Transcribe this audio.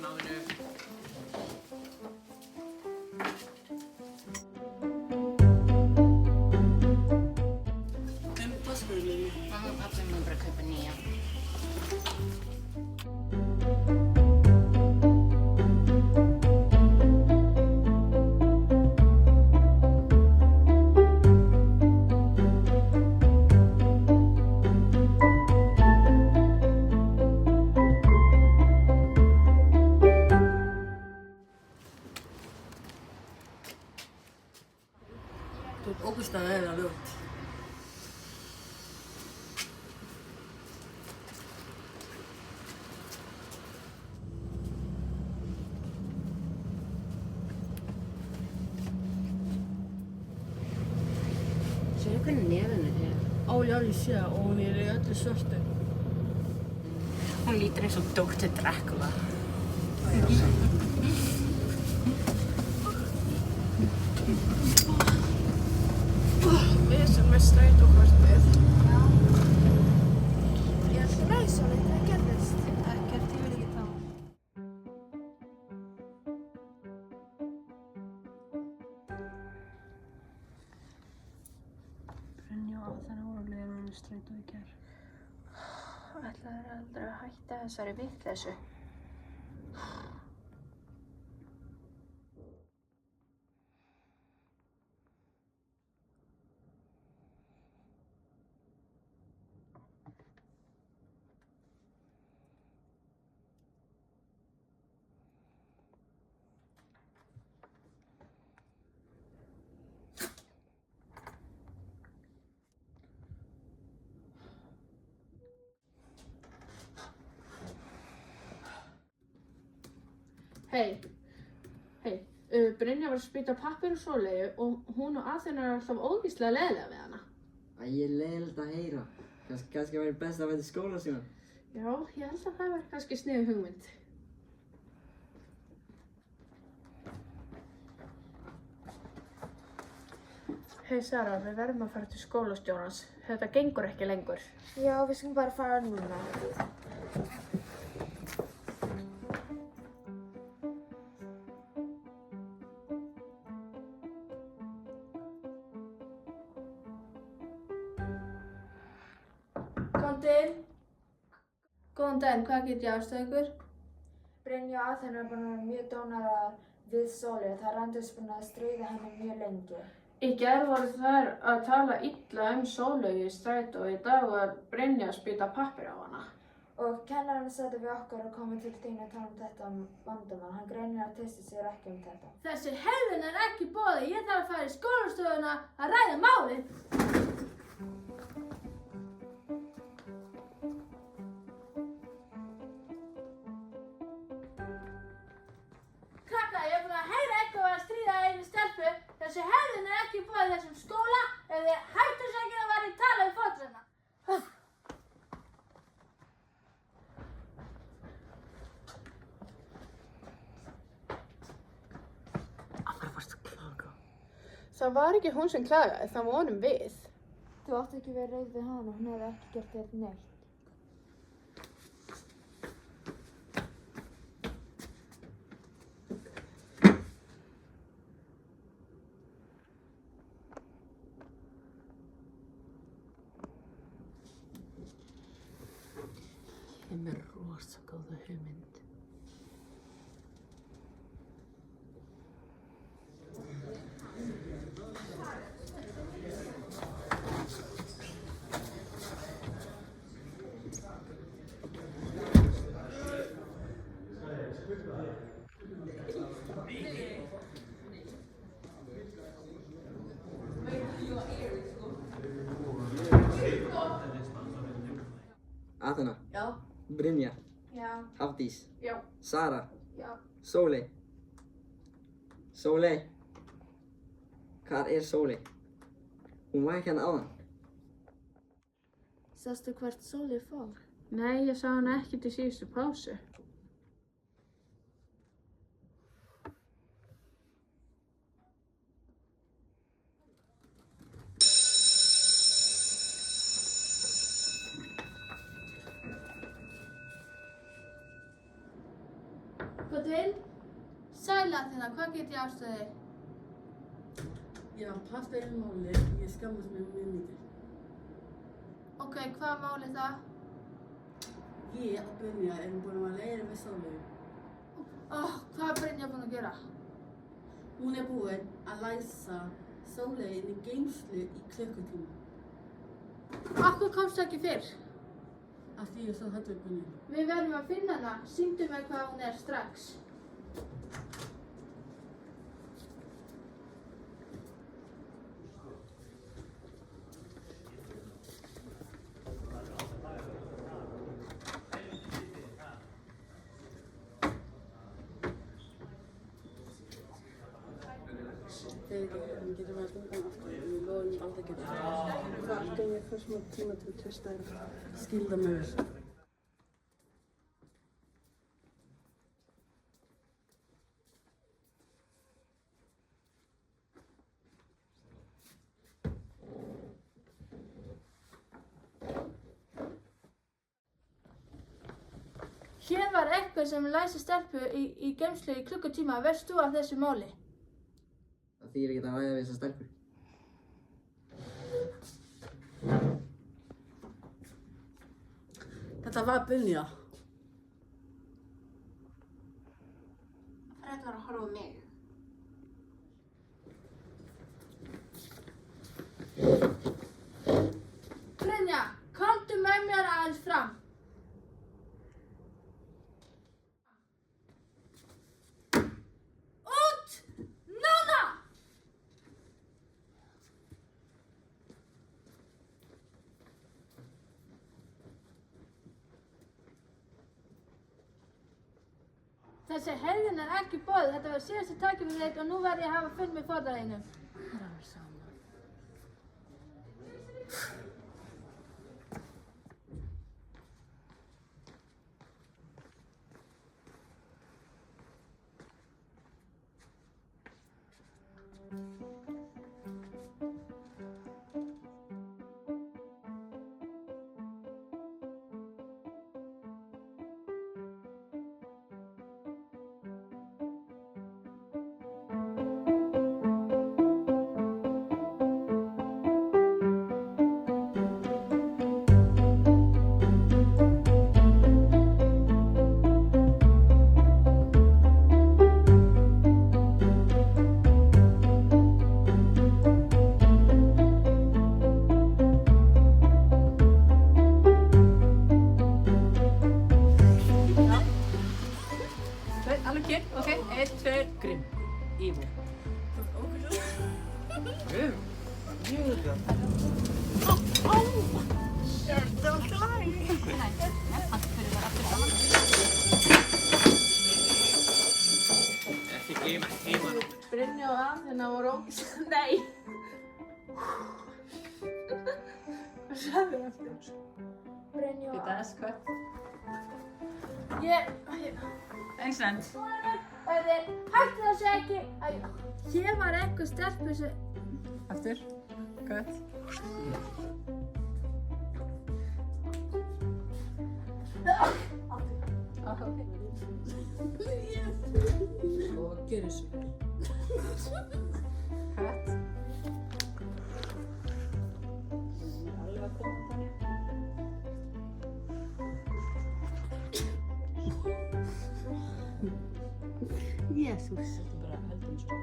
náminu. Páskurinn. Pabbi mun bara kaupa nýja. Þú ert ógeðslega leiðinlega ljót. Sérðu hvernig nefinu er? Ó já, ég sé það og hún er í öllu svörtu. Hún lítur eins og Dr. Dracula. Við sem með strætókortið. Já. Ég er alltaf leið svo litið, það gerðist. Ekkert, ég vil ekki þá. Brynja og Aþena voru leiðin með strætó í gær. Ætlaðu aldrei að hætta þessari vitleysu? Hei, Brynja var að spýta pappír og Sóleyju og hún og Aþena er alltaf ógeðslega leiðilega við hana. Ég er leiðilegt að heyra. Kannski væri best að vera í skóla síðan. Já, ég held að það væri kannski sniðug hugmynd. Hei Sara, við verðum að fara til skólastjórans. Þetta gengur ekki lengur. Já, við skulum bara fara núna. Góðan daginn, hvað get ég aðstoða ykkur? Brynja og Aþena er búin að vera mjög dónarar við Sóleyju. Það er Randers búin að stríða henni mjög lengi. Í gær voru þær að tala illa Sóleyju í strætó og í dag var Brynja að spýta pappír á hana. Og kennarinn sagði við okkur að koma til þín að tala þetta vandamál. Hann greinilega treysti sér ekki þetta. Þessi hegðun er ekki í boði. Ég þarf að fara í skólastofuna að ræða málið. Krakka, ég er búin að heyra eitthvað að stríða einu stelpu. Þessi hegðun er ekki í boði þessum skóla ef þið hættu sér ekki að vera í tala um fótrana. Af hverju varstu að klaga? Það var ekki hún sem klagaði, það vorum við. Þú átti ekki verið reið við hana. Hún hefði ekki gert þér neitt. Ég er með rosa góða hugmynd. Aþena, Já. Brynja, Já. Hafdís, Já. Sara, Já. Sóley. Sóley. Hvar er Sóley? Hún var ekki hérna áðan. Sástu hvert Sóleyju fór? Nei, ég sá hana ekki til síðustu pásu. Hvað til? Sæl Aþena, hvað get ég aðstoðað þig? Já, passa einu máli. Ég skammast mig mjög mikið. Ok, hvað máli það? Ég og Brynja erum búin að leiða við Sóleyju. Hvað er Brynja búin að gera? Hún er búin að læsa Sóleyju inn í geymslu í klukkutíma. Af hverju komstu ekki fyrr? Af því ég er svo hræddur við Brynju. Við verðum að finna hana. Sýndu mér hvað hún er strax. Við getum að stunga hann aftur. Við loðum aldrei geta það. Það gaf mér fyrst smá tíma til að treysta þér. Skilda mig vel. Hér var eitthvað sem læsi stelpu í geymslu í klukkutíma. Veist þú af þessu máli? Það þýðir ekki að ræða við þessar stelpur. Þetta var Brynja. Það var að horfa á mig. Brynja, komdu með mér aðeins fram. Út! Núna! Þessi hegðun er ekki boðið. Þetta var síðasta tækifærið þitt og nú verð ég að hafa fund með forðaðinum. Það er alveg sama. Alveg kynnt, ok, 1, 2, grimm, yfir. Grimm? Jöga. Er þetta alltaf læg? Nei, aftur var aftur saman. Ekki gleyma heima. Brynja og Aþena voru ógeðslega... Nei! Hvað sagði þau aftur? Brynja og Þetta er skvætt. Ég... Excellent. Hættu þessu ekki. Hér var eitthvað stelpu sem... Aftur. Skvætt. Ok. Og gerir svo vel. Skvætt. Alveg að koma þannig. Jésús. Þetta er bara heldum svo.